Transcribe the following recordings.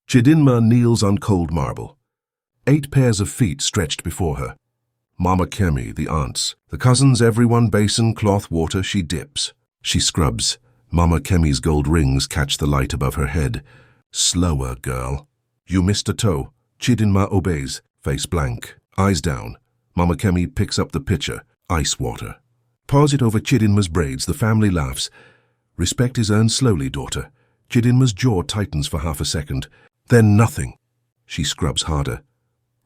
Chidinma kneels on cold marble. 8 pairs of feet stretched before her. Mama Kemi, the aunts, the cousins, everyone, basin, cloth, water, she dips. She scrubs. Mama Kemi's gold rings catch the light above her head. Slower, girl. You missed a toe. Chidinma obeys, face blank, eyes down. Mama Kemi picks up the pitcher, ice water. Pours it over Chidinma's braids. The family laughs. Respect is earned slowly, daughter. Chidinma's jaw tightens for half a second. Then nothing. She scrubs harder.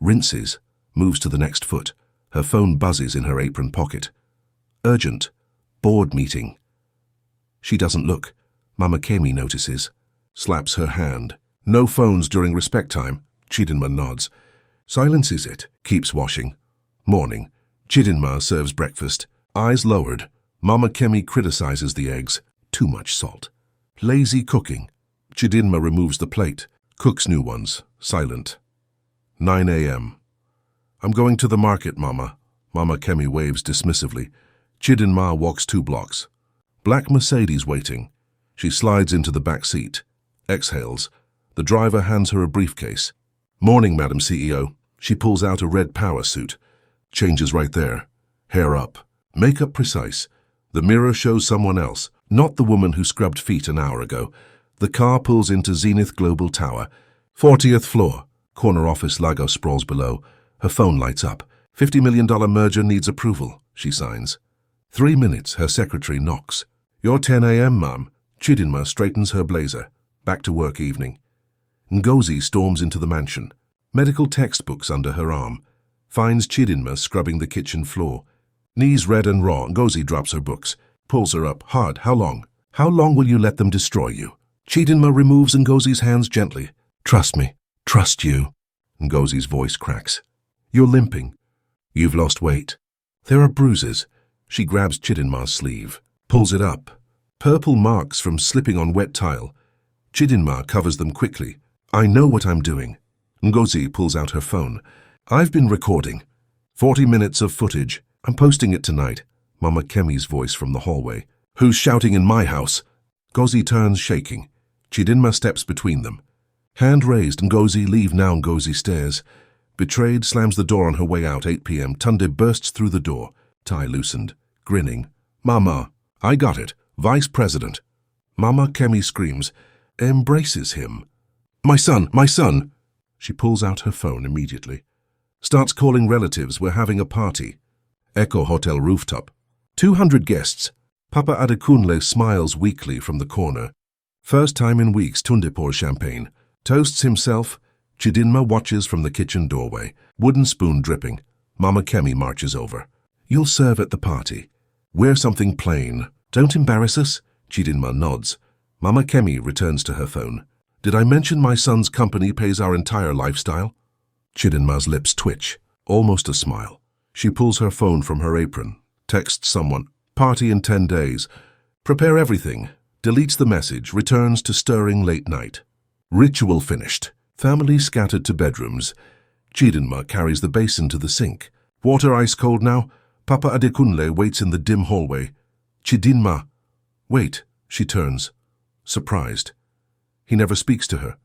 Rinses. Moves to the next foot. Her phone buzzes in her apron pocket. Urgent. Board meeting. She doesn't look. Mama Kemi notices. Slaps her hand. No phones during respect time. Chidinma nods. Silences it. Keeps washing. Morning. Chidinma serves breakfast. Eyes lowered. Mama Kemi criticizes the eggs. Too much salt. Lazy cooking. Chidinma removes the plate. Cooks new ones. Silent. 9 a.m. I'm going to the market, Mama. Mama Kemi waves dismissively. Chidinma walks 2 blocks. Black Mercedes waiting. She slides into the back seat. Exhales. The driver hands her a briefcase. Morning, Madam CEO. She pulls out a red power suit. Changes right there. Hair up. Makeup precise. The mirror shows someone else, not the woman who scrubbed feet an hour ago. The car pulls into Zenith Global Tower. 40th floor. Corner office Lago sprawls below. Her phone lights up. $50 million merger needs approval, she signs. 3 minutes, her secretary knocks. You're 10 a.m., Ma'am. Chidinma straightens her blazer. Back to work evening. Ngozi storms into the mansion. Medical textbooks under her arm. Finds Chidinma scrubbing the kitchen floor. Knees red and raw, Ngozi drops her books. Pulls her up. Hard. How long? How long will you let them destroy you? Chidinma removes Ngozi's hands gently. Trust me. Trust you. Ngozi's voice cracks. You're limping. You've lost weight. There are bruises. She grabs Chidinma's sleeve. Pulls it up. Purple marks from slipping on wet tile. Chidinma covers them quickly. I know what I'm doing. Ngozi pulls out her phone. I've been recording. 40 minutes of footage. I'm posting it tonight. Mama Kemi's voice from the hallway. Who's shouting in my house? Ngozi turns, shaking. Chidinma steps between them. Hand raised, Ngozi, leave now. Ngozi stares. Betrayed, slams the door on her way out. 8 p.m. Tunde bursts through the door. Tie loosened. Grinning. Mama. I got it. Vice President. Mama Kemi screams. Embraces him. My son, my son. She pulls out her phone immediately. Starts calling relatives. We're having a party. Echo Hotel rooftop. 200 guests. Papa Adekunle smiles weakly from the corner. First time in weeks, Tunde pours champagne. Toasts himself. Chidinma watches from the kitchen doorway. Wooden spoon dripping. Mama Kemi marches over. You'll serve at the party. Wear something plain. Don't embarrass us. Chidinma nods. Mama Kemi returns to her phone. Did I mention my son's company pays our entire lifestyle? Chidinma's lips twitch. Almost a smile. She pulls her phone from her apron. Texts someone. Party in 10 days. Prepare everything. Deletes the message. Returns to stirring late night. Ritual finished. Family scattered to bedrooms. Chidinma carries the basin to the sink. Water ice cold now. Papa Adekunle waits in the dim hallway. Chidinma. Wait. She turns. Surprised. He never speaks to her.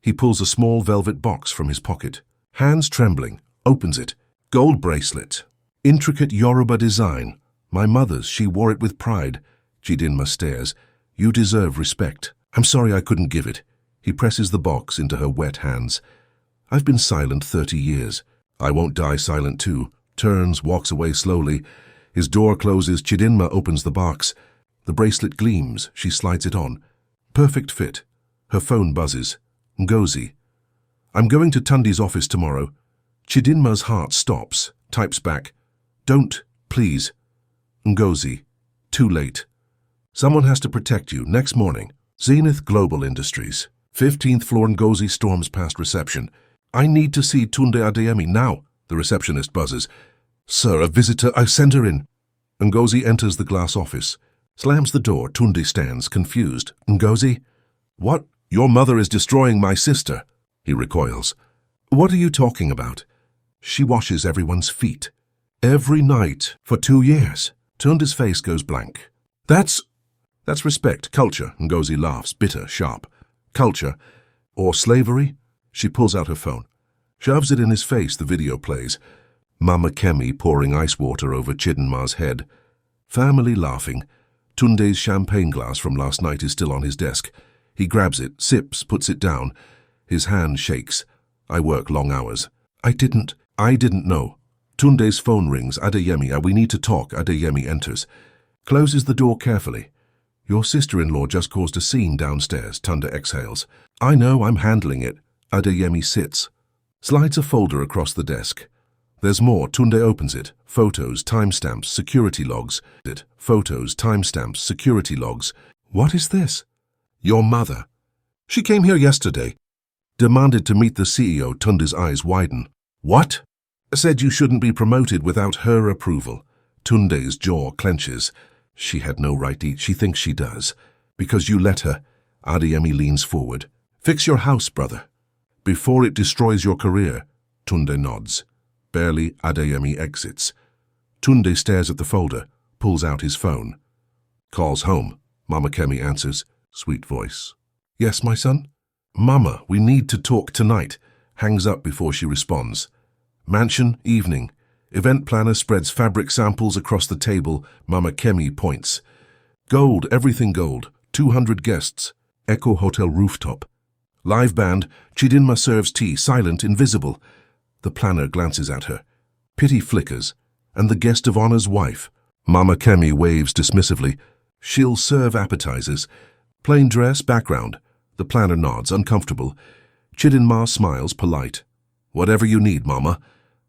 He pulls a small velvet box from his pocket. Hands trembling. Opens it. Gold bracelet. Intricate Yoruba design. My mother's. She wore it with pride. Chidinma stares. You deserve respect. I'm sorry I couldn't give it. He presses the box into her wet hands. I've been silent 30 years. I won't die silent too. Turns, walks away slowly. His door closes. Chidinma opens the box. The bracelet gleams. She slides it on. Perfect fit. Her phone buzzes. Ngozi. I'm going to Tunde's office tomorrow. Chidinma's heart stops. Types back. Don't, please. Ngozi. Too late. Someone has to protect you. Next morning. Zenith Global Industries. 15th floor. Ngozi storms past reception. I need to see Tunde Adeyemi now. The receptionist buzzes. Sir, a visitor. I sent her in. Ngozi enters the glass office. Slams the door. Tunde stands, confused. Ngozi? What? Your mother is destroying my sister. He recoils. What are you talking about? She washes everyone's feet. Every night for 2 years. Tunde's face goes blank. That's respect, culture. Ngozi laughs, bitter, sharp. Culture. Or slavery? She pulls out her phone, shoves it in his face. The video plays. Mama Kemi pouring ice water over Chidinma's head. Family laughing. Tunde's champagne glass from last night is still on his desk. He grabs it, sips, puts it down. His hand shakes. I work long hours. I didn't know. Tunde's phone rings. Adeyemi, we need to talk. Adeyemi enters. Closes the door carefully. Your sister-in-law just caused a scene downstairs. Tunde exhales. I know, I'm handling it. Adeyemi sits. Slides a folder across the desk. There's more. Tunde opens it. Photos, timestamps, security logs. Photos, timestamps, security logs. What is this? Your mother. She came here yesterday. Demanded to meet the CEO. Tunde's eyes widen. What? Said you shouldn't be promoted without her approval. Tunde's jaw clenches. She had no right to eat. She thinks she does. Because you let her. Adeyemi leans forward. Fix your house, brother. Before it destroys your career. Tunde nods. Barely, Adeyemi exits. Tunde stares at the folder, pulls out his phone. Calls home. Mama Kemi answers. Sweet voice. Yes, my son? Mama, we need to talk tonight. Hangs up before she responds. Mansion, evening. Event planner spreads fabric samples across the table. Mama Kemi points. Gold, everything gold. 200 guests. Echo Hotel rooftop. Live band. Chidinma serves tea, silent, invisible. The planner glances at her. Pity flickers. And the guest of honor's wife. Mama Kemi waves dismissively. She'll serve appetizers. Plain dress, background. The planner nods, uncomfortable. Chidinma smiles, polite. Whatever you need, Mama.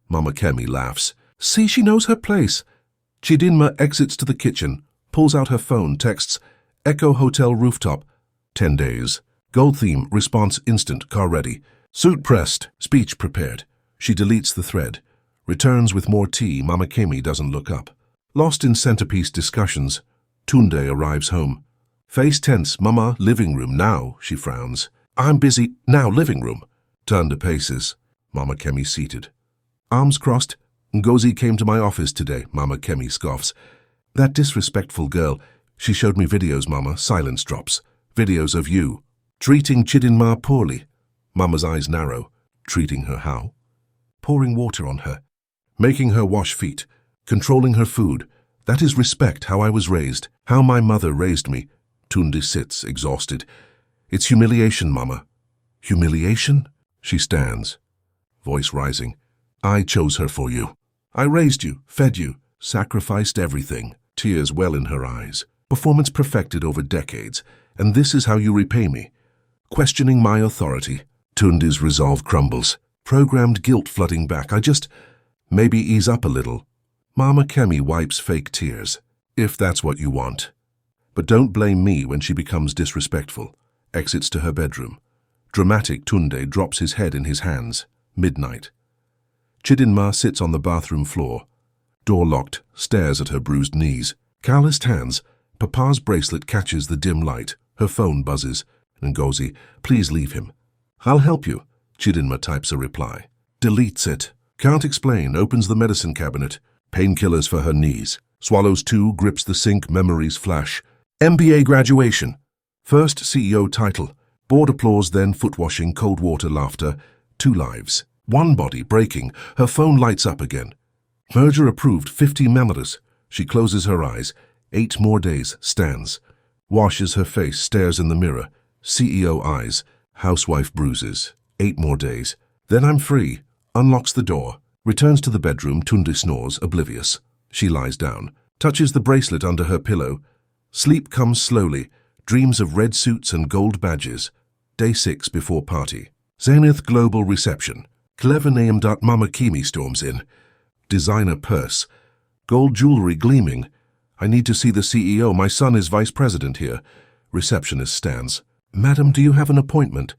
Mama Kemi laughs. See, she knows her place. Chidinma exits to the kitchen, pulls out her phone, texts, Echo Hotel rooftop. 10 days. Gold theme, response instant, car ready. Suit pressed, speech prepared. She deletes the thread. Returns with more tea. Mama Kemi doesn't look up. Lost in centerpiece discussions. Tunde arrives home. Face tense. Mama, living room now, she frowns. I'm busy. Now, living room. Tunde paces. Mama Kemi seated. Arms crossed. Ngozi came to my office today. Mama Kemi scoffs. That disrespectful girl. She showed me videos, Mama. Silence drops. Videos of you. Treating Chidinma poorly. Mama's eyes narrow. Treating her how? Pouring water on her. Making her wash feet. Controlling her food. That is respect, how I was raised. How my mother raised me. Tunde sits, exhausted. It's humiliation, Mama. Humiliation? She stands. Voice rising. I chose her for you. I raised you, fed you, sacrificed everything. Tears well in her eyes. Performance perfected over decades. And this is how you repay me. Questioning my authority. Tunde's resolve crumbles. Programmed guilt flooding back. Maybe ease up a little. Mama Kemi wipes fake tears. If that's what you want. But don't blame me when she becomes disrespectful. Exits to her bedroom. Dramatic Tunde drops his head in his hands. Midnight. Chidinma sits on the bathroom floor. Door locked, stares at her bruised knees. Calloused hands. Papa's bracelet catches the dim light. Her phone buzzes. Ngozi, please leave him. I'll help you. Chidinma types a reply. Deletes it. Can't explain. Opens the medicine cabinet. Painkillers for her knees. Swallows 2, grips the sink, memories flash. MBA graduation. First CEO title. Board applause, then foot washing, cold water, laughter. 2 lives. 1 body breaking. Her phone lights up again. Merger approved, 50 members. She closes her eyes. 8 more days, stands. Washes her face, stares in the mirror. CEO eyes. Housewife bruises. 8 more days. Then I'm free. Unlocks the door. Returns to the bedroom. Tunde snores, oblivious. She lies down. Touches the bracelet under her pillow. Sleep comes slowly. Dreams of red suits and gold badges. Day 6 before party. Zenith Global reception. Clever name. Mama Kemi storms in. Designer purse. Gold jewelry gleaming. I need to see the CEO. My son is vice president here. Receptionist stands. Madam, do you have an appointment?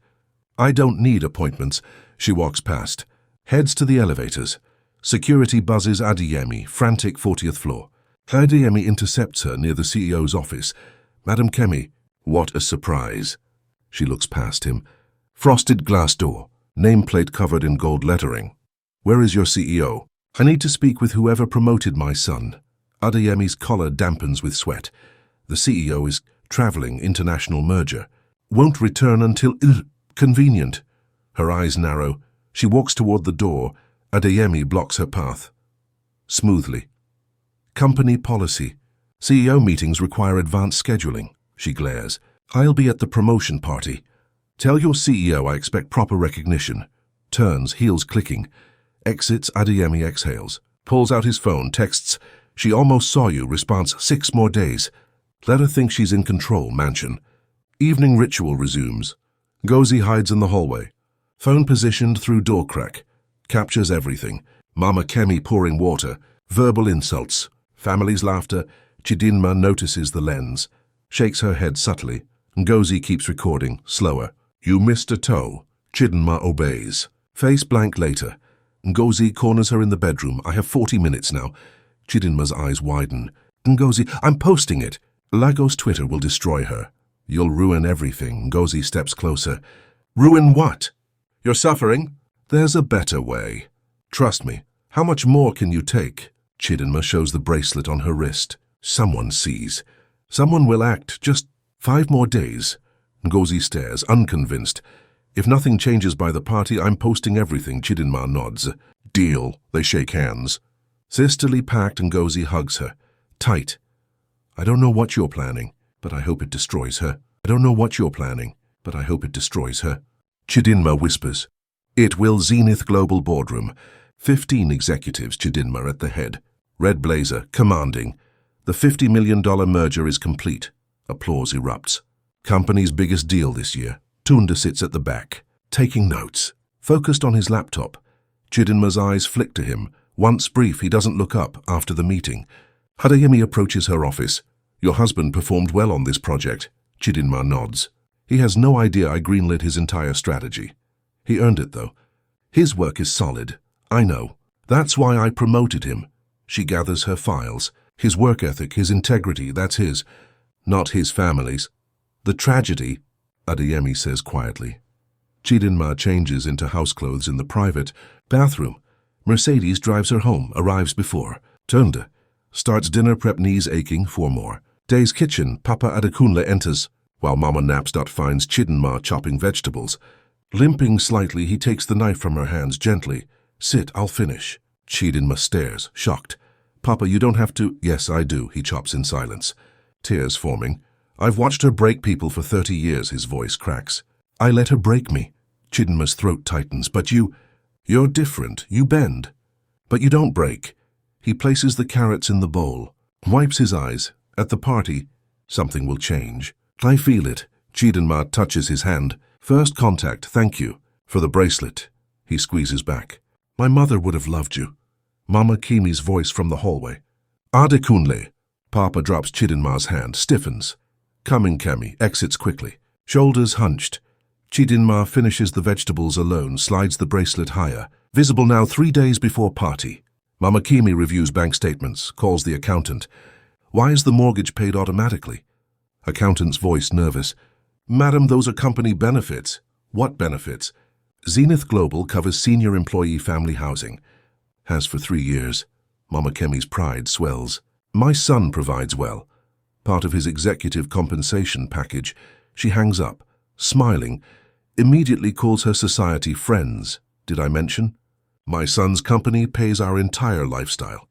I don't need appointments. She walks past. Heads to the elevators. Security buzzes Adeyemi, frantic 40th floor. Adeyemi intercepts her near the CEO's office. Madam Kemi, what a surprise. She looks past him. Frosted glass door. Nameplate covered in gold lettering. Where is your CEO? I need to speak with whoever promoted my son. Adeyemi's collar dampens with sweat. The CEO is traveling, international merger. Won't return until convenient. Her eyes narrow. She walks toward the door. Adeyemi blocks her path. Smoothly. Company policy. CEO meetings require advanced scheduling. She glares. I'll be at the promotion party. Tell your CEO I expect proper recognition. Turns, heels clicking. Exits, Adeyemi exhales. Pulls out his phone, texts, "She almost saw you," response, "6 more days." Let her think she's in control, mansion. Evening ritual resumes. Ngozi hides in the hallway. Phone positioned through door crack. Captures everything. Mama Kemi pouring water. Verbal insults. Family's laughter. Chidinma notices the lens. Shakes her head subtly. Ngozi keeps recording, slower. "You missed a toe." Chidinma obeys. Face blank later. Ngozi corners her in the bedroom. "I have 40 minutes now." Chidinma's eyes widen. "Ngozi, I'm posting it." Lagos Twitter will destroy her. "You'll ruin everything." Ngozi steps closer. "Ruin what?" "You're suffering." "There's a better way. Trust me. How much more can you take?" Chidinma shows the bracelet on her wrist. Someone sees. Someone will act. Just 5 more days. Ngozi stares, unconvinced. "If nothing changes by the party, I'm posting everything." Chidinma nods. "Deal." They shake hands. Sisterly pact, Ngozi hugs her. Tight. "I don't know what you're planning, but I hope it destroys her. I don't know what you're planning, but I hope it destroys her." Chidinma whispers. It will. Zenith Global Boardroom. 15 executives, Chidinma at the head. Red blazer, commanding. The $50 million merger is complete. Applause erupts. Company's biggest deal this year. Tunde sits at the back, taking notes, focused on his laptop. Chidinma's eyes flick to him. Once brief, he doesn't look up after the meeting. Adeyemi approaches her office. "Your husband performed well on this project." Chidinma nods. "He has no idea I greenlit his entire strategy. He earned it, though. His work is solid. I know. That's why I promoted him." She gathers her files. His work ethic, his integrity, that's his, not his family's. "The tragedy," Adeyemi says quietly. Chidinma changes into houseclothes in the private bathroom. Mercedes drives her home, arrives before. Tunde starts dinner prep, knees aching, 4 more. Day's kitchen, Papa Adekunle enters, while Mama naps. Finds Chidinma chopping vegetables. Limping slightly, he takes the knife from her hands gently. "Sit, I'll finish." Chidinma stares, shocked. "Papa, you don't have to." "Yes, I do," he chops in silence. Tears forming. "I've watched her break people for 30 years, his voice cracks. "I let her break me." Chidinma's throat tightens. "But you're different. You bend. But you don't break." He places the carrots in the bowl, wipes his eyes. "At the party, something will change. I feel it." Chidinma touches his hand. "First contact, thank you. For the bracelet." He squeezes back. "My mother would have loved you." Mama Kimi's voice from the hallway. "Adekunle." Papa drops Chidinma's hand, stiffens. "Coming, Kemi." Exits quickly. Shoulders hunched. Chidinma finishes the vegetables alone, slides the bracelet higher. Visible now 3 days before party. Mama Kimi reviews bank statements, calls the accountant. "Why is the mortgage paid automatically?" Accountant's voice nervous. "Madam, those are company benefits." "What benefits?" "Zenith Global covers senior employee family housing. Has for 3 years. Mama Kemi's pride swells. "My son provides well. Part of his executive compensation package." She hangs up, smiling. Immediately calls her society friends. "Did I mention? My son's company pays our entire lifestyle."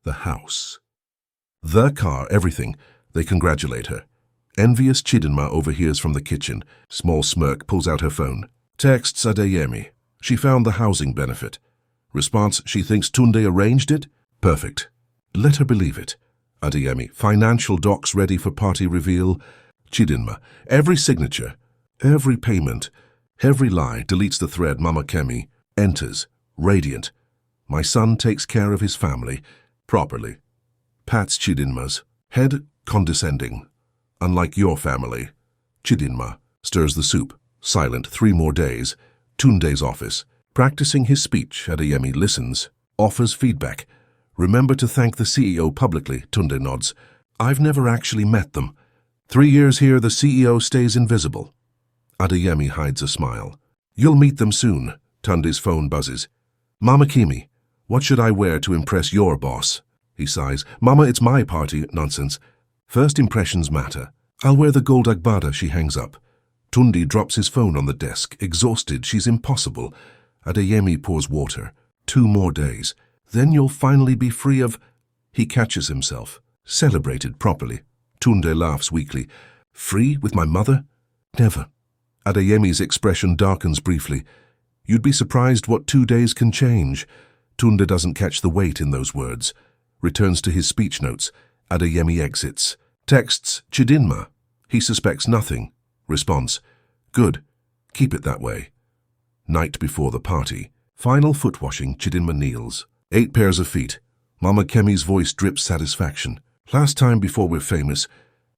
The house. The car, everything. They congratulate her. Envious Chidinma overhears from the kitchen. Small smirk, pulls out her phone. Texts Adeyemi. She found the housing benefit. Response, she thinks Tunde arranged it? Perfect. Let her believe it. Adeyemi. Financial docs ready for party reveal. Chidinma. Every signature, every payment, every lie. Deletes the thread. Mama Kemi. Enters. Radiant. My son takes care of his family. Properly. Pats Chidinma's head, condescending. Unlike your family. Chidinma. Stirs the soup. Silent 3 more days. Tunde's office. Practicing his speech. Adeyemi listens. Offers feedback. Remember to thank the CEO publicly. Tunde nods. I've never actually met them. 3 years here, the CEO stays invisible. Adeyemi hides a smile. You'll meet them soon. Tunde's phone buzzes. Mama Kimi, what should I wear to impress your boss? He sighs. Mama, it's my party. Nonsense. First impressions matter. I'll wear the gold agbada. She hangs up. Tundi drops his phone on the desk. Exhausted, she's impossible. Adeyemi pours water. 2 more days. Then you'll finally be free of... He catches himself. Celebrated properly. Tunde laughs weakly. Free with my mother? Never. Adeyemi's expression darkens briefly. You'd be surprised what 2 days can change. Tunde doesn't catch the weight in those words. Returns to his speech notes. Adeyemi exits. Texts Chidinma. He suspects nothing. Response. Good. Keep it that way. Night before the party. Final foot washing. Chidinma kneels. 8 pairs of feet. Mama Kemi's voice drips satisfaction. Last time before we're famous.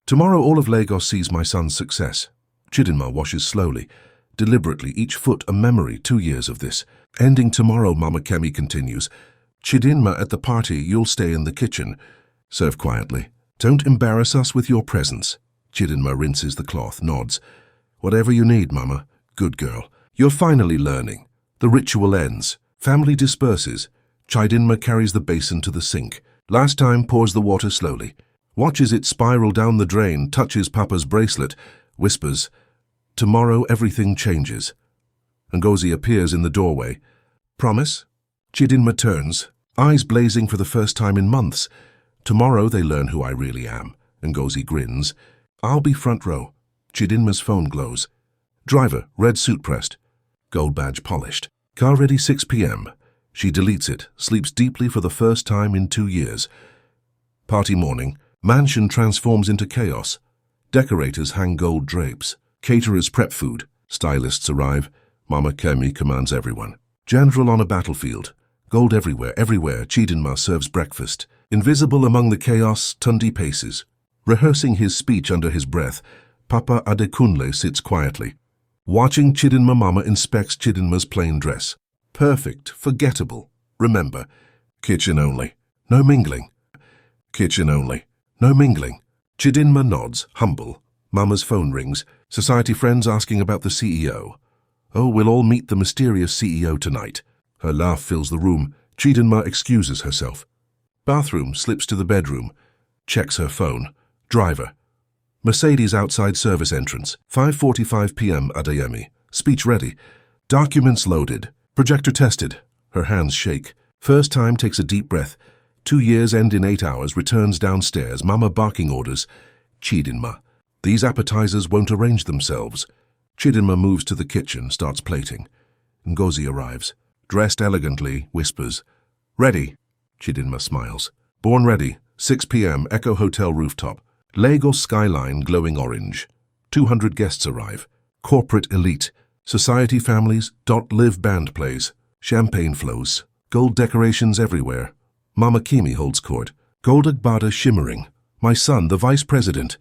Tomorrow all of Lagos sees my son's success. Chidinma washes slowly, deliberately, each foot a memory. 2 years of this. Ending tomorrow, Mama Kemi continues. Chidinma, at the party, you'll stay in the kitchen. Serve quietly. Don't embarrass us with your presence. Chidinma rinses the cloth, nods. Whatever you need, Mama. Good girl. You're finally learning. The ritual ends. Family disperses. Chidinma carries the basin to the sink. Last time, pours the water slowly. Watches it spiral down the drain, touches Papa's bracelet, whispers, Tomorrow everything changes. Ngozi appears in the doorway. Promise? Chidinma turns, eyes blazing for the first time in months. Tomorrow they learn who I really am. Ngozi grins. I'll be front row. Chidinma's phone glows. Driver, red suit pressed. Gold badge polished. Car ready 6 p.m. She deletes it, sleeps deeply for the first time in 2 years. Party morning. Mansion transforms into chaos. Decorators hang gold drapes. Caterers prep food. Stylists arrive. Mama Kemi commands everyone. General on a battlefield. Gold everywhere, everywhere. Chidinma serves breakfast. Invisible among the chaos, Tundi paces. Rehearsing his speech under his breath, Papa Adekunle sits quietly. Watching Chidinma, Mama inspects Chidinma's plain dress. Perfect, forgettable. Remember, kitchen only. No mingling. Kitchen only. No mingling. Chidinma nods, humble. Mama's phone rings. Society friends asking about the CEO. Oh, we'll all meet the mysterious CEO tonight. Her laugh fills the room. Chidinma excuses herself. Bathroom, slips to the bedroom. Checks her phone. Driver. Mercedes outside service entrance. 5:45 p.m. Adeyemi. Speech ready. Documents loaded. Projector tested. Her hands shake. First time takes a deep breath. 2 years end in 8 hours. Returns downstairs. Mama barking orders. Chidinma. These appetizers won't arrange themselves. Chidinma moves to the kitchen, starts plating. Ngozi arrives. Dressed elegantly, whispers. Ready. Chidinma smiles. Born ready. 6 p.m. Echo Hotel rooftop. Lagos skyline glowing orange. 200 guests arrive. Corporate elite. Society families. Live band plays. Champagne flows. Gold decorations everywhere. Mama Kemi holds court. Gold Agbada shimmering. My son, the vice president.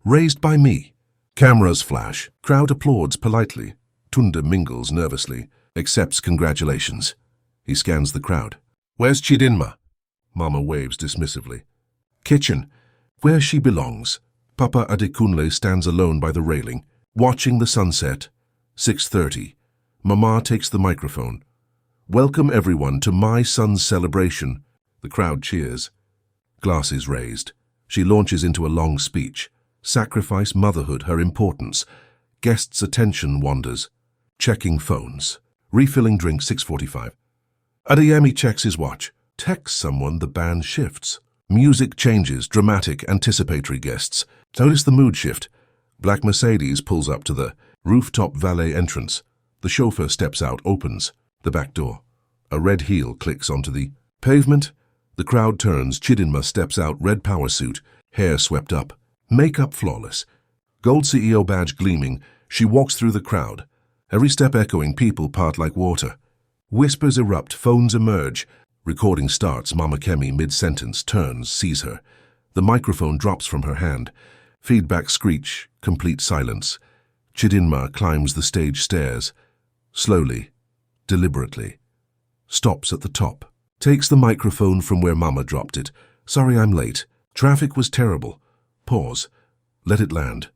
Raised by me. Cameras flash. Crowd applauds politely. Tunde mingles nervously. Accepts congratulations. He scans the crowd. Where's Chidinma? Mama waves dismissively. Kitchen. Where she belongs. Papa Adekunle stands alone by the railing, watching the sunset. 6:30. Mama takes the microphone. Welcome everyone to my son's celebration. The crowd cheers. Glasses raised. She launches into a long speech. Sacrifice, motherhood, her importance. Guests' attention wanders. Checking phones. Refilling drink 6:45. Adeyemi checks his watch. Texts someone, the band shifts. Music changes, dramatic, anticipatory guests. Notice the mood shift. Black Mercedes pulls up to the rooftop valet entrance. The chauffeur steps out, opens the back door. A red heel clicks onto the pavement. The crowd turns. Chidinma steps out, red power suit, hair swept up, makeup flawless. Gold CEO badge gleaming, she walks through the crowd. Every step echoing, people part like water. Whispers erupt, phones emerge. Recording starts. Mama Kemi, mid-sentence, turns, sees her. The microphone drops from her hand. Feedback screech, complete silence. Chidinma climbs the stage stairs. Slowly, deliberately. Stops at the top. Takes the microphone from where Mama dropped it. Sorry I'm late. Traffic was terrible. Pause. Let it land.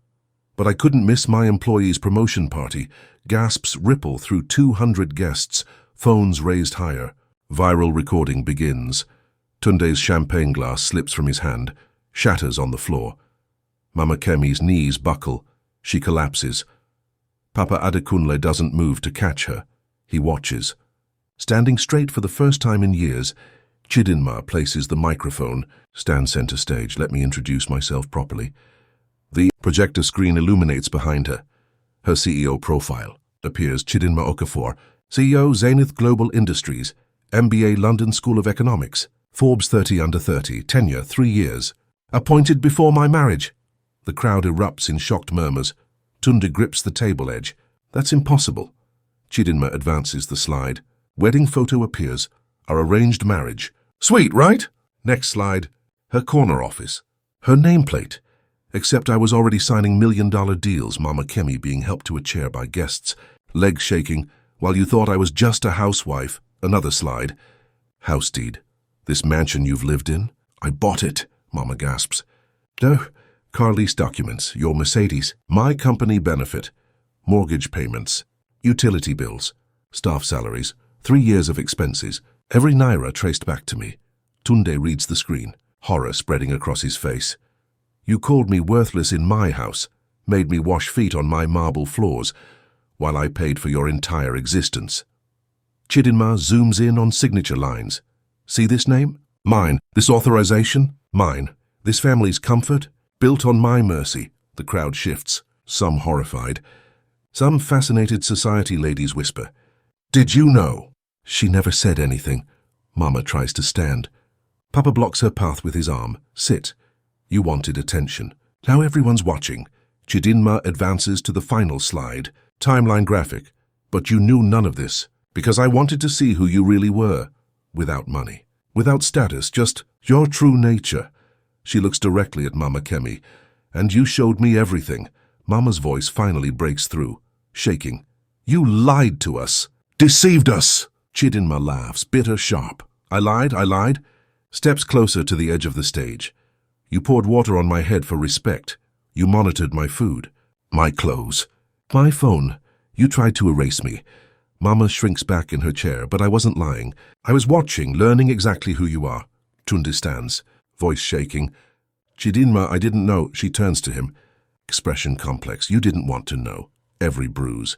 But I couldn't miss my employee's promotion party. Gasps ripple through 200 guests. Phones raised higher. Viral recording begins. Tunde's champagne glass slips from his hand, shatters on the floor. Mama Kemi's knees buckle. She collapses. Papa Adekunle doesn't move to catch her. He watches. Standing straight for the first time in years, Chidinma places the microphone. Stand center stage. Let me introduce myself properly. The projector screen illuminates behind her. Her CEO profile appears. Chidinma Okafor, CEO, Zenith Global Industries, MBA, London School of Economics, Forbes 30 under 30, tenure 3 years. Appointed before my marriage. The crowd erupts in shocked murmurs. Tunde grips the table edge. That's impossible. Chidinma advances the slide. Wedding photo appears. Our arranged marriage. Sweet, right? Next slide. Her corner office. Her nameplate. Except I was already signing million-dollar deals, Mama Kemi being helped to a chair by guests, legs shaking, while you thought I was just a housewife. Another slide. House deed. This mansion you've lived in? I bought it, Mama gasps. No, car lease documents, your Mercedes, my company benefit, mortgage payments, utility bills, staff salaries, 3 years of expenses, every naira traced back to me. Tunde reads the screen, horror spreading across his face. You called me worthless in my house, made me wash feet on my marble floors, while I paid for your entire existence. Chidinma zooms in on signature lines. See this name? Mine. This authorization? Mine. This family's comfort? Built on my mercy. The crowd shifts, some horrified. Some fascinated society ladies whisper, Did you know? She never said anything. Mama tries to stand. Papa blocks her path with his arm. Sit. You wanted attention. Now everyone's watching. Chidinma advances to the final slide. Timeline graphic. But you knew none of this, because I wanted to see who you really were. Without money. Without status, just your true nature. She looks directly at Mama Kemi. And you showed me everything. Mama's voice finally breaks through, shaking. You lied to us. Deceived us. Chidinma laughs, bitter, sharp. I lied. Steps closer to the edge of the stage. You poured water on my head for respect. You monitored my food, my clothes, my phone. You tried to erase me. Mama shrinks back in her chair, but I wasn't lying. I was watching, learning exactly who you are. Tunde stands, voice shaking. Chidinma, I didn't know. She turns to him. Expression complex. You didn't want to know. Every bruise,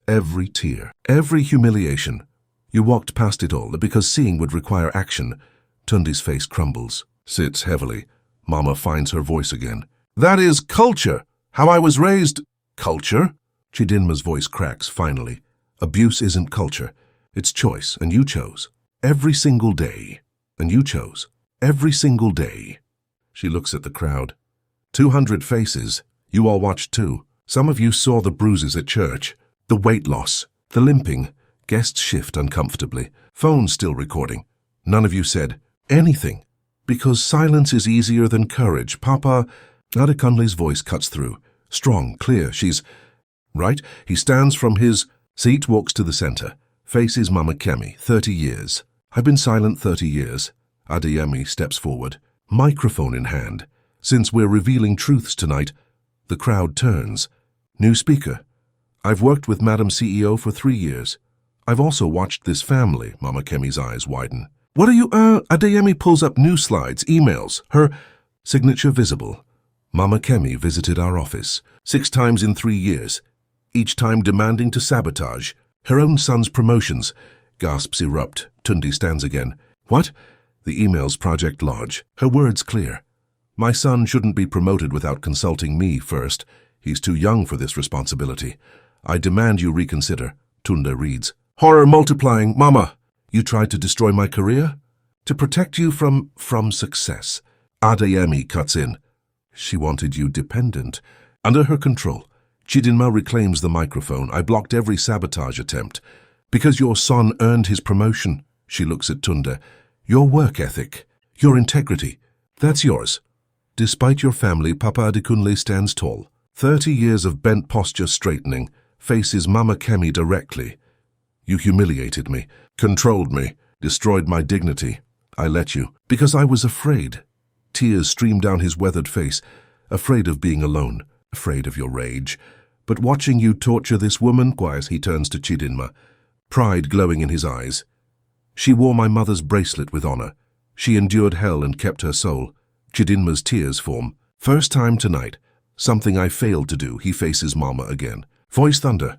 every tear, every humiliation. You walked past it all because seeing would require action. Tunde's face crumbles, sits heavily. Mama finds her voice again. That is culture. How I was raised. Culture? Chidinma's voice cracks, finally. Abuse isn't culture. It's choice, and you chose. Every single day. And you chose. Every single day. She looks at the crowd. 200 faces. You all watched too. Some of you saw the bruises at church, the weight loss, the limping. Guests shift uncomfortably. Phones still recording. None of you said anything. Because silence is easier than courage. Papa... Adekunle's voice cuts through. Strong, clear. She's... Right? He stands from his seat, walks to the center. Faces Mama Kemi, 30 years. I've been silent 30 years. Adeyemi steps forward, microphone in hand. Since we're revealing truths tonight, the crowd turns. New speaker. I've worked with Madam CEO for 3 years. I've also watched this family. Mama Kemi's eyes widen. What are you, Adeyemi pulls up new slides, emails, her signature visible. Mama Kemi visited our office 6 times in 3 years, each time demanding to sabotage her own son's promotions. Gasps erupt. Tunde stands again. What? The email's Project Lodge. Her words clear. My son shouldn't be promoted without consulting me first. He's too young for this responsibility. I demand you reconsider. Tunde reads. Horror multiplying. Mama, you tried to destroy my career? To protect you from success. Adeyemi cuts in. She wanted you dependent. Under her control. Chidinma reclaims the microphone. I blocked every sabotage attempt. Because your son earned his promotion. She looks at Tunde. Your work ethic. Your integrity. That's yours. Despite your family, Papa Adekunle stands tall. 30 years of bent posture straightening. Faces Mama Kemi directly. You humiliated me, controlled me, destroyed my dignity. I let you, because I was afraid. Tears streamed down his weathered face, afraid of being alone, afraid of your rage. But watching you torture this woman, as he turns to Chidinma, pride glowing in his eyes. She wore my mother's bracelet with honor. She endured hell and kept her soul. Chidinma's tears form. First time tonight. Something I failed to do. He faces Mama again. Voice thunder.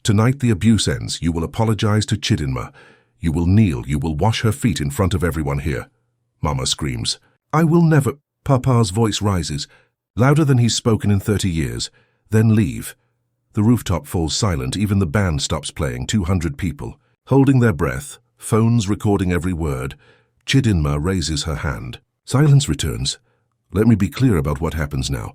Tonight the abuse ends. You will apologize to Chidinma. You will kneel. You will wash her feet in front of everyone here. Mama screams. I will never. Papa's voice rises, louder than he's spoken in 30 years. Then leave. The rooftop falls silent. Even the band stops playing. 200 people, holding their breath, phones recording every word. Chidinma raises her hand. Silence returns. Let me be clear about what happens now.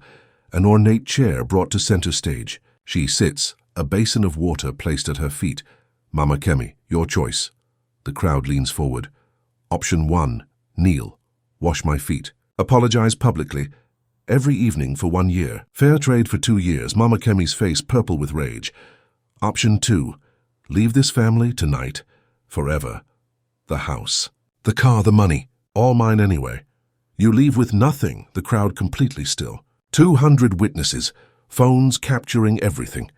An ornate chair brought to center stage. She sits, a basin of water placed at her feet. Mama Kemi, your choice. The crowd leans forward. Option 1, kneel. Wash my feet. Apologize publicly. Every evening for 1 year. Fair trade for 2 years. Mama Kemi's face purple with rage. Option 2, leave this family tonight. Forever. The house. The car, the money. All mine anyway. You leave with nothing. The crowd completely still. 200 witnesses. Phones capturing everything.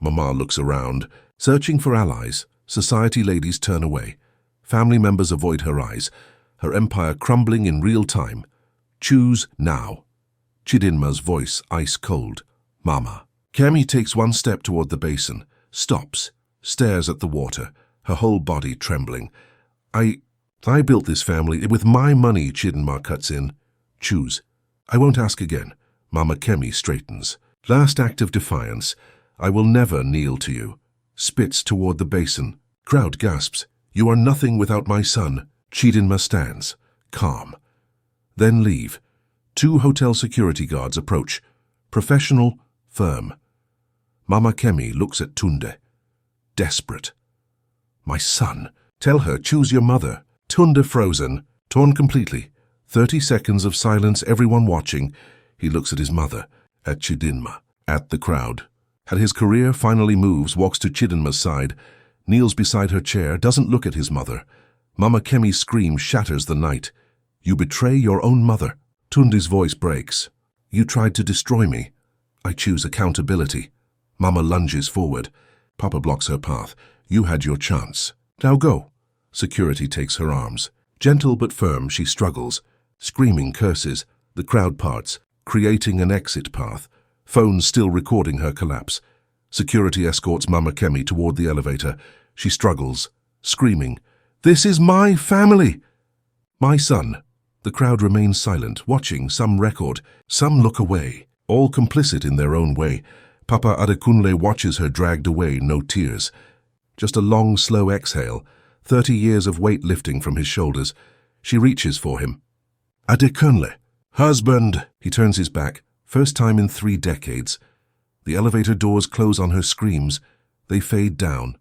Mama looks around, searching for allies. Society ladies turn away. Family members avoid her eyes. Her empire crumbling in real time. Choose now. Chidinma's voice ice cold. Mama. Kemi takes 1 step toward the basin, stops, stares at the water, her whole body trembling. I built this family with my money, Chidinma cuts in. Choose. I won't ask again. Mama Kemi straightens. Last act of defiance. I will never kneel to you. Spits toward the basin. Crowd gasps. You are nothing without my son. Chidinma stands, calm. Then leave. 2 hotel security guards approach. Professional, firm. Mama Kemi looks at Tunde. Desperate. My son. Tell her, choose your mother. Tunde frozen, torn completely. 30 seconds of silence, everyone watching. He looks at his mother, at Chidinma, at the crowd. At his career finally moves, walks to Chidinma's side, kneels beside her chair, doesn't look at his mother. Mama Kemi's scream shatters the night. You betray your own mother. Tunde's voice breaks. You tried to destroy me. I choose accountability. Mama lunges forward. Papa blocks her path. You had your chance. Now go. Security takes her arms. Gentle but firm, she struggles. Screaming curses. The crowd parts, creating an exit path. Phones still recording her collapse. Security escorts Mama Kemi toward the elevator. She struggles, screaming, This is my family! My son. The crowd remains silent, watching, some record, some look away, all complicit in their own way. Papa Adekunle watches her dragged away, no tears. Just a long, slow exhale, 30 years of weight lifting from his shoulders. She reaches for him. Adekunle. Husband. He turns his back, first time in 3 decades. The elevator doors close on her screams. They fade down,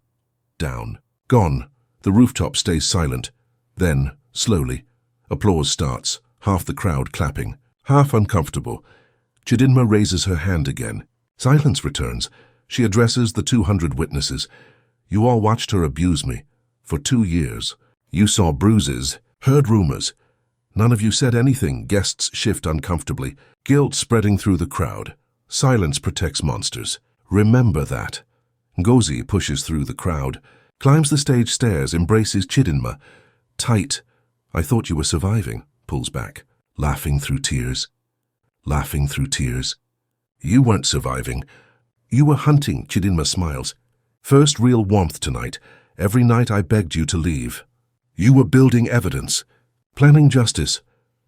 down, gone. The rooftop stays silent. Then, slowly, applause starts, half the crowd clapping, half uncomfortable. Chidinma raises her hand again. Silence returns. She addresses the 200 witnesses. You all watched her abuse me. For 2 years. You saw bruises, heard rumors. None of you said anything. Guests shift uncomfortably. Guilt spreading through the crowd. Silence protects monsters. Remember that. Ngozi pushes through the crowd, climbs the stage stairs, embraces Chidinma. Tight. I thought you were surviving. Pulls back, laughing through tears. Laughing through tears. You weren't surviving. You were hunting. Chidinma smiles. First real warmth tonight. Every night I begged you to leave. You were building evidence. Planning justice.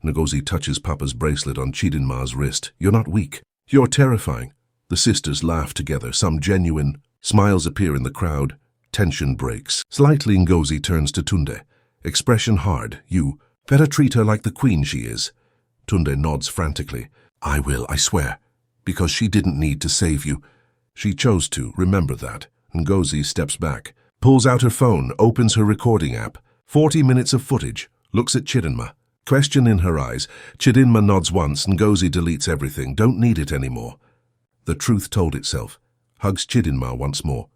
Ngozi touches Papa's bracelet on Chidinma's wrist. You're not weak. You're terrifying. The sisters laugh together. Some genuine smiles appear in the crowd. Tension breaks. Slightly Ngozi turns to Tunde. Expression hard. You better treat her like the queen she is. Tunde nods frantically. I will, I swear. Because she didn't need to save you. She chose to, remember that. Ngozi steps back, pulls out her phone, opens her recording app. 40 minutes of footage. Looks at Chidinma. Question in her eyes. Chidinma nods once. Ngozi deletes everything. Don't need it anymore. The truth told itself. Hugs Chidinma once more.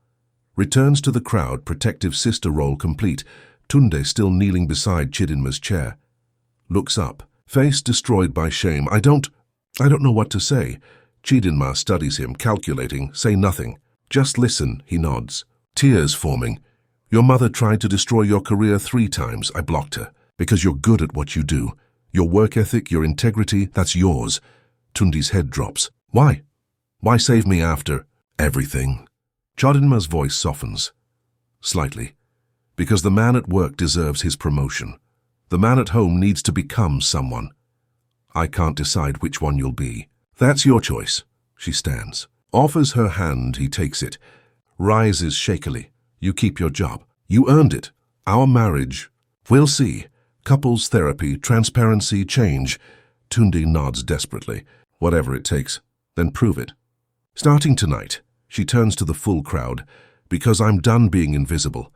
Returns to the crowd, protective sister role complete. Tunde still kneeling beside Chidinma's chair. Looks up. Face destroyed by shame. I don't know what to say. Chidinma studies him, calculating. Say nothing. Just listen, he nods. Tears forming. Your mother tried to destroy your career 3 times. I blocked her. Because you're good at what you do. Your work ethic, your integrity, that's yours. Tunde's head drops. Why? Why save me after everything? Chidinma's voice softens. Slightly. Because the man at work deserves his promotion. The man at home needs to become someone. I can't decide which one you'll be. That's your choice. She stands. Offers her hand, he takes it. Rises shakily. You keep your job. You earned it. Our marriage. We'll see. Couples therapy, transparency, change. Tunde nods desperately. Whatever it takes. Then prove it. Starting tonight, she turns to the full crowd. Because I'm done being invisible.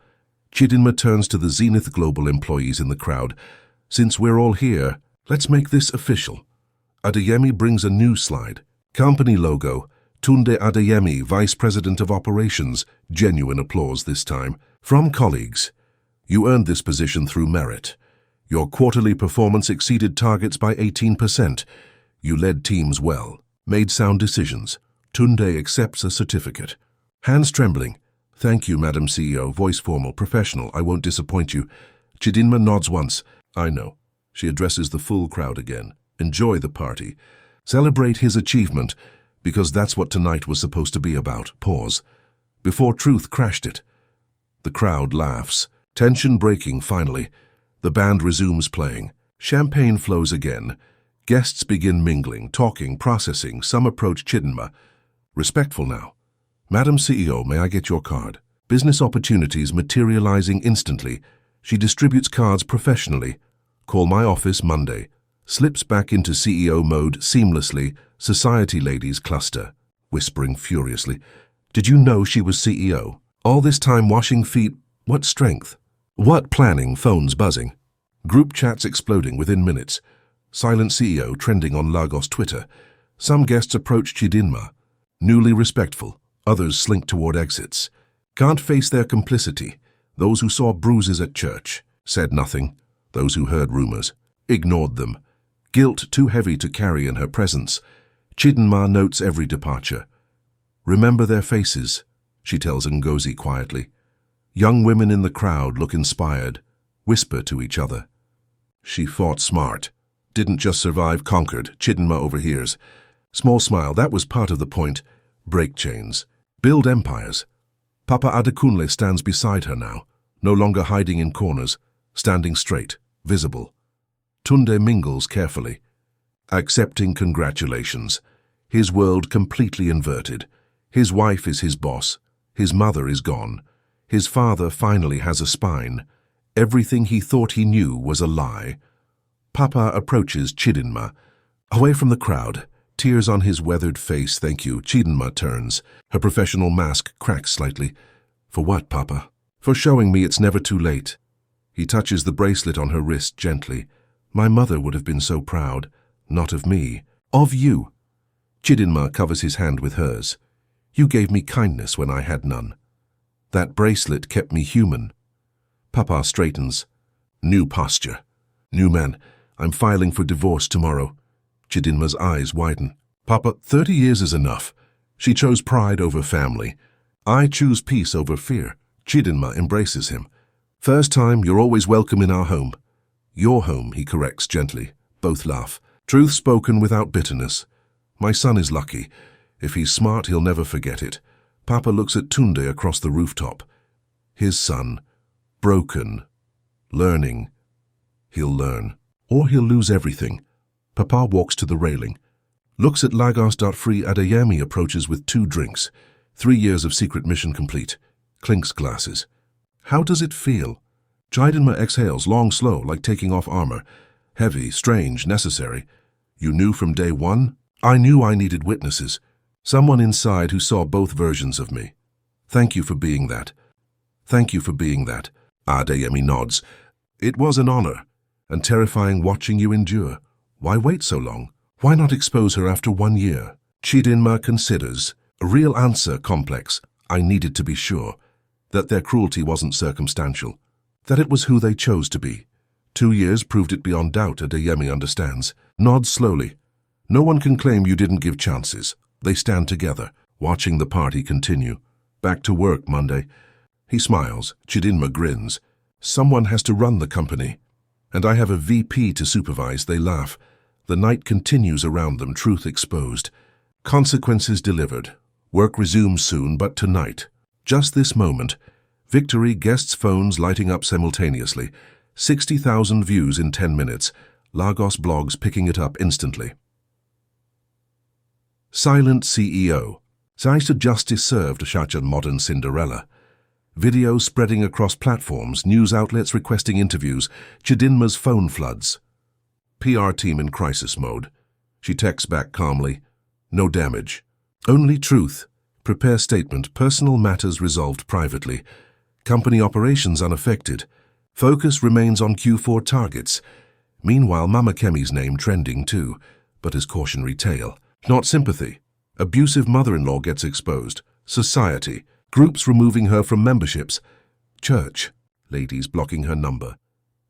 Chidinma turns to the Zenith Global employees in the crowd. Since we're all here, let's make this official. Adeyemi brings a new slide. Company logo. Tunde Adeyemi, Vice President of Operations. Genuine applause this time. From colleagues. You earned this position through merit. Your quarterly performance exceeded targets by 18%. You led teams well. Made sound decisions. Tunde accepts a certificate. Hands trembling. Thank you, Madam CEO. Voice formal, professional. I won't disappoint you. Chidinma nods once. I know. She addresses the full crowd again. Enjoy the party. Celebrate his achievement, because that's what tonight was supposed to be about. Pause. Before truth crashed it. The crowd laughs. Tension breaking finally. The band resumes playing. Champagne flows again. Guests begin mingling, talking, processing. Some approach Chidinma. Respectful now. Madam CEO, may I get your card? Business opportunities materializing instantly. She distributes cards professionally. Call my office Monday. Slips back into CEO mode seamlessly. Society ladies cluster, whispering furiously. Did you know she was CEO? All this time washing feet. What strength? What planning? Phones buzzing. Group chats exploding within minutes. Silent CEO trending on Lagos Twitter. Some guests approach Chidinma. Newly respectful. Others slink toward exits. Can't face their complicity. Those who saw bruises at church. Said nothing. Those who heard rumors. Ignored them. Guilt too heavy to carry in her presence. Chidinma notes every departure. Remember their faces, she tells Ngozi quietly. Young women in the crowd look inspired. Whisper to each other. She fought smart. Didn't just survive, conquered. Chidinma overhears. Small smile, that was part of the point. Break chains. Build empires. Papa Adekunle stands beside her now, no longer hiding in corners, standing straight, visible. Tunde mingles carefully, accepting congratulations. His world completely inverted. His wife is his boss. His mother is gone. His father finally has a spine. Everything he thought he knew was a lie. Papa approaches Chidinma. Away from the crowd. Tears on his weathered face. Thank you. Chidinma turns. Her professional mask cracks slightly. For what, Papa? For showing me it's never too late. He touches the bracelet on her wrist gently. My mother would have been so proud. Not of me. Of you. Chidinma covers his hand with hers. You gave me kindness when I had none. That bracelet kept me human. Papa straightens. New posture. New man. I'm filing for divorce tomorrow. Chidinma's eyes widen. Papa, 30 years is enough. She chose pride over family. I choose peace over fear. Chidinma embraces him. First time, you're always welcome in our home. Your home, he corrects gently. Both laugh. Truth spoken without bitterness. My son is lucky. If he's smart, he'll never forget it. Papa looks at Tunde across the rooftop. His son. Broken. Learning. He'll learn. Or he'll lose everything. Papa walks to the railing. Looks at Lagos.Free. Adeyemi approaches with 2 drinks. 3 years of secret mission complete. Clinks glasses. How does it feel? Chidinma exhales, long, slow, like taking off armor. Heavy, strange, necessary. You knew from day one? I knew I needed witnesses. Someone inside who saw both versions of me. Thank you for being that. Thank you for being that. Adeyemi nods. It was an honor, and terrifying watching you endure. Why wait so long? Why not expose her after 1 year? Chidinma considers. A real answer complex. I needed to be sure that their cruelty wasn't circumstantial, that it was who they chose to be. 2 years proved it beyond doubt. Adeyemi understands. Nods slowly. No one can claim you didn't give chances. They stand together, watching the party continue. Back to work Monday. He smiles. Chidinma grins. Someone has to run the company. And I have a VP to supervise. They laugh. The night continues around them, truth exposed. Consequences delivered. Work resumes soon, but tonight, Just this moment, Victory guests' phones lighting up simultaneously. 60,000 views in 10 minutes. Lagos blogs picking it up instantly. Silent CEO. Zaisa justice served such a modern Cinderella. Videos spreading across platforms, news outlets requesting interviews, Chidinma's phone floods. PR team in crisis mode. She texts back calmly. No damage. Only truth. Prepare statement. Personal matters resolved privately. Company operations unaffected. Focus remains on Q4 targets. Meanwhile, Mama Kemi's name trending too, but as cautionary tale. Not sympathy. Abusive mother-in-law gets exposed. Society. Groups removing her from memberships. Church. Ladies blocking her number.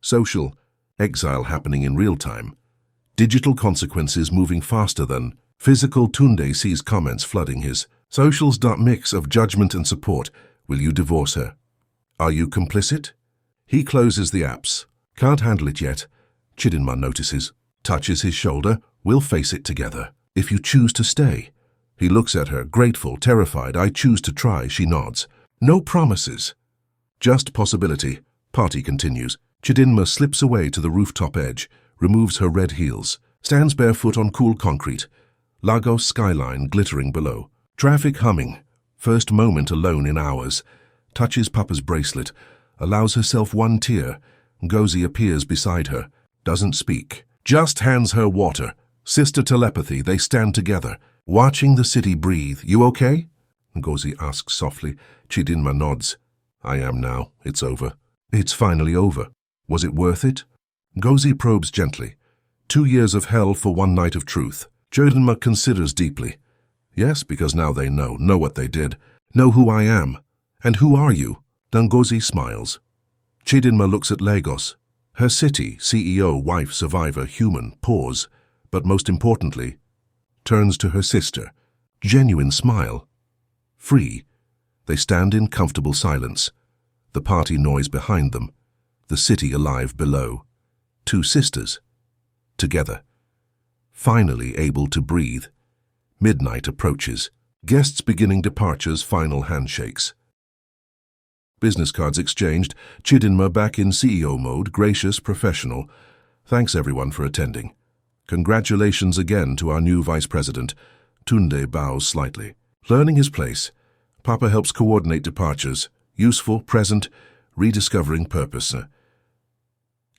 Social. Exile happening in real time. Digital consequences moving faster than physical. Tunde sees comments flooding his socials. Mix of judgment and support. Will you divorce her? Are you complicit? He closes the apps. Can't handle it yet. Chidinma notices. Touches his shoulder. We'll face it together. If you choose to stay. He looks at her, grateful, terrified. I choose to try, she nods. No promises. Just possibility. Party continues. Chidinma slips away to the rooftop edge, removes her red heels, stands barefoot on cool concrete. Lagos skyline glittering below. Traffic humming. First moment alone in hours. Touches Papa's bracelet. Allows herself one tear. Ngozi appears beside her. Doesn't speak. Just hands her water. Sister telepathy, they stand together. Watching the city breathe. You okay? Ngozi asks softly. Chidinma nods. I am now. It's over. It's finally over. Was it worth it? Ngozi probes gently. 2 years of hell for one night of truth. Chidinma considers deeply. Yes, because now they know what they did. Know who I am. And who are you? Ngozi smiles. Chidinma looks at Lagos. Her city, CEO, wife, survivor, human, pause. But most importantly, turns to her sister. Genuine smile. Free. They stand in comfortable silence. The party noise behind them. The city alive below. 2 sisters. Together. Finally able to breathe. Midnight approaches. Guests beginning departures, final handshakes. Business cards exchanged. Chidinma back in CEO mode, gracious, professional. Thanks everyone for attending. Congratulations again to our new vice president. Tunde bows slightly. Learning his place. Papa helps coordinate departures. Useful, present, rediscovering purpose.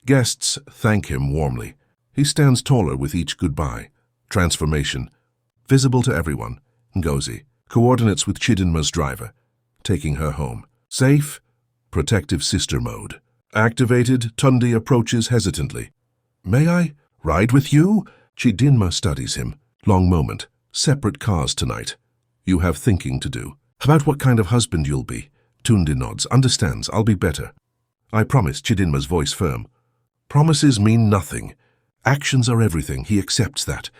Guests thank him warmly. He stands taller with each goodbye. Transformation. Visible to everyone. Ngozi. Coordinates with Chidinma's driver. Taking her home. Safe. Protective sister mode. Activated. Tunde approaches hesitantly. May I ride with you? Chidinma studies him. Long moment. Separate cars tonight. You have thinking to do. About what kind of husband you'll be. Tunde nods. Understands. I'll be better. I promise. Chidinma's voice firm. Promises mean nothing. Actions are everything. He accepts that.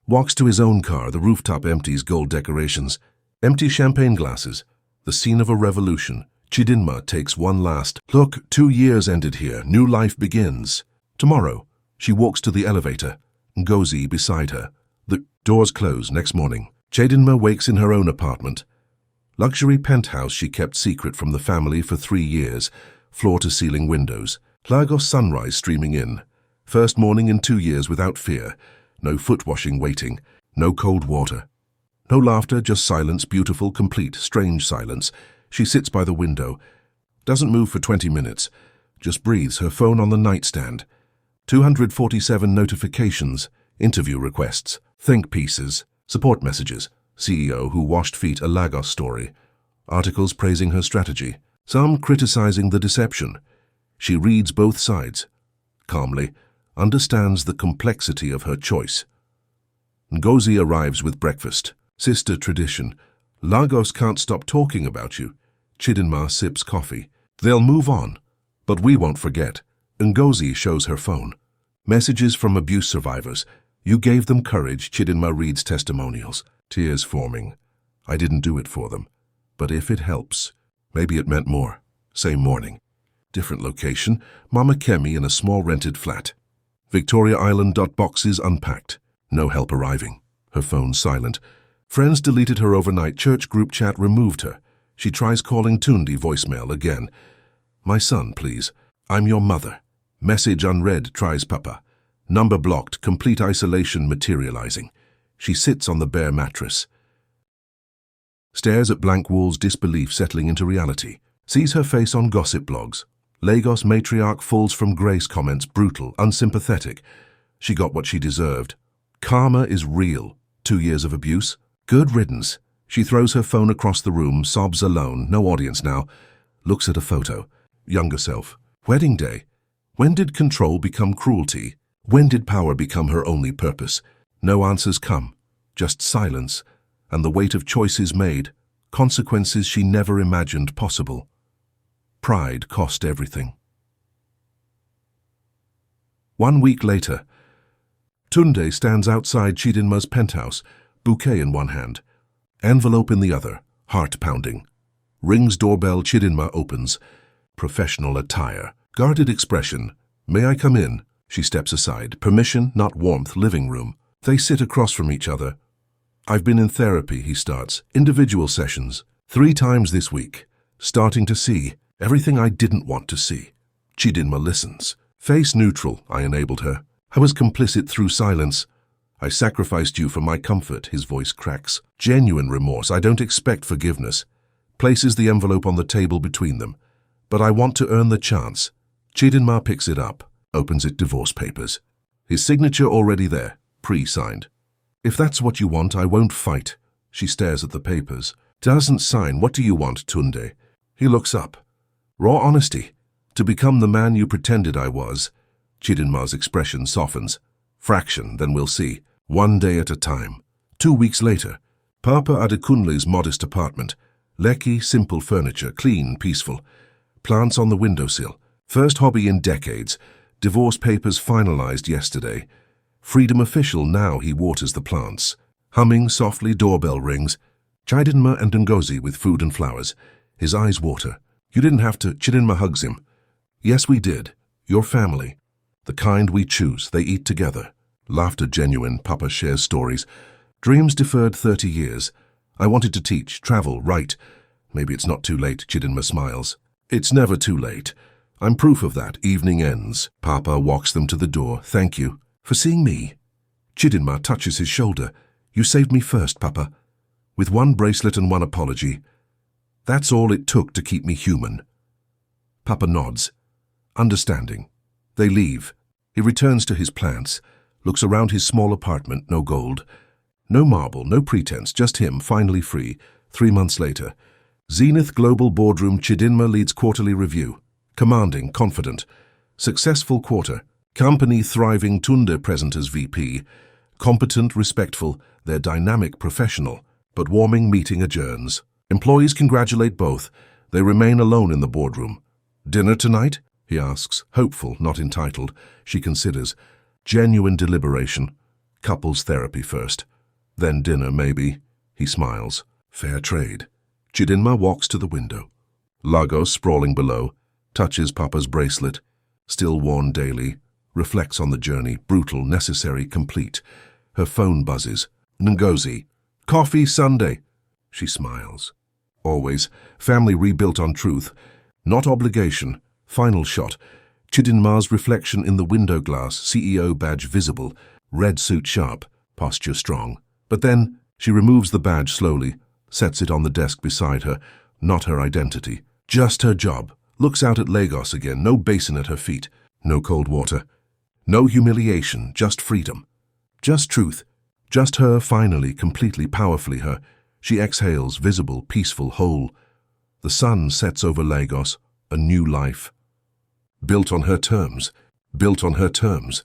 Walks to his own car. The rooftop empties gold decorations. Empty champagne glasses. The scene of a revolution. Chidinma takes one last look. 2 years ended here. New life begins. Tomorrow. She walks to the elevator. Ngozi beside her. The doors close next morning. Chidinma wakes in her own apartment. Luxury penthouse she kept secret from the family for 3 years. Floor-to-ceiling windows. Lagos sunrise streaming in. First morning in 2 years without fear. No foot washing waiting. No cold water. No laughter, just silence, beautiful, complete, strange silence. She sits by the window. Doesn't move for 20 minutes. Just breathes, her phone on the nightstand. 247 notifications, interview requests, think pieces, support messages, CEO who washed feet, a Lagos story. Articles praising her strategy. Some criticizing the deception. She reads both sides. Calmly, understands the complexity of her choice. Ngozi arrives with breakfast. Sister tradition. Lagos can't stop talking about you. Chidinma sips coffee. They'll move on. But we won't forget. Ngozi shows her phone. Messages from abuse survivors. You gave them courage. Chidinma reads testimonials. Tears forming. I didn't do it for them. But if it helps. Maybe it meant more. Same morning. Different location. Mama Kemi in a small rented flat. Victoria Island. Boxes unpacked. No help arriving. Her phone silent. Friends deleted her overnight. Church group chat removed her. She tries calling Tundi voicemail again. My son, please. I'm your mother. Message unread, tries Papa. Number blocked, complete isolation materializing. She sits on the bare mattress. Stares at blank walls, disbelief settling into reality. Sees her face on gossip blogs. Lagos matriarch falls from grace comments, brutal, unsympathetic. She got what she deserved. Karma is real. 2 years of abuse. Good riddance. She throws her phone across the room, sobs alone, no audience now. Looks at a photo. Younger self. Wedding day. When did control become cruelty? When did power become her only purpose? No answers come. Just silence. And the weight of choices made. Consequences she never imagined possible. Pride cost everything. 1 week later. Tunde stands outside Chidinma's penthouse, bouquet in one hand, envelope in the other, heart pounding. Rings doorbell, Chidinma opens. Professional attire, guarded expression. May I come in? She steps aside. Permission, not warmth, living room. They sit across from each other. I've been in therapy, he starts. Individual sessions. 3 times this week. Starting to see everything I didn't want to see. Chidinma listens. Face neutral, I enabled her. I was complicit through silence. I sacrificed you for my comfort, his voice cracks. Genuine remorse, I don't expect forgiveness. Places the envelope on the table between them. But I want to earn the chance. Chidinma picks it up, opens it, divorce papers. His signature already there, pre-signed. If that's what you want, I won't fight. She stares at the papers. Doesn't sign. What do you want, Tunde? He looks up. Raw honesty. To become the man you pretended I was. Chidinma's expression softens. Fraction, then we'll see. 1 day at a time. 2 weeks later. Papa Adekunle's modest apartment. Lekki, simple furniture, clean, peaceful. Plants on the windowsill. First hobby in decades. Divorce papers finalized yesterday. Freedom official, now he waters the plants. Humming softly, doorbell rings. Chidinma and Ngozi with food and flowers. His eyes water. You didn't have to. Chidinma hugs him. Yes, we did. Your family. The kind we choose, they eat together. Laughter genuine, Papa shares stories. Dreams deferred 30 years. I wanted to teach, travel, write. Maybe it's not too late, Chidinma smiles. It's never too late. I'm proof of that. Evening ends. Papa walks them to the door. Thank you. For seeing me. Chidinma touches his shoulder. You saved me first, Papa. With 1 bracelet and 1 apology. That's all it took to keep me human. Papa nods. Understanding. They leave. He returns to his plants, looks around his small apartment, no gold. No marble, no pretense, just him, finally free. 3 months later. Zenith Global Boardroom, Chidinma leads quarterly review. Commanding, confident. Successful quarter. Company thriving, Tunde present as VP. Competent, respectful, they're dynamic, professional. But warming meeting adjourns. Employees congratulate both. They remain alone in the boardroom. Dinner tonight? He asks, hopeful, not entitled. She considers. Genuine deliberation. Couples therapy first. Then dinner, maybe. He smiles. Fair trade. Chidinma walks to the window. Lagos, sprawling below, touches Papa's bracelet. Still worn daily. Reflects on the journey. Brutal, necessary, complete. Her phone buzzes. Ngozi. Coffee Sunday. She smiles. Always. Family rebuilt on truth. Not obligation. Final shot. Chidinma's reflection in the window glass, CEO badge visible, red suit sharp, posture strong. But then, she removes the badge slowly, sets it on the desk beside her. Not her identity. Just her job. Looks out at Lagos again, no basin at her feet. No cold water. No humiliation, just freedom. Just truth. Just her, finally, completely, powerfully her. She exhales, visible, peaceful, whole. The sun sets over Lagos, a new life. Built on her terms. Built on her terms.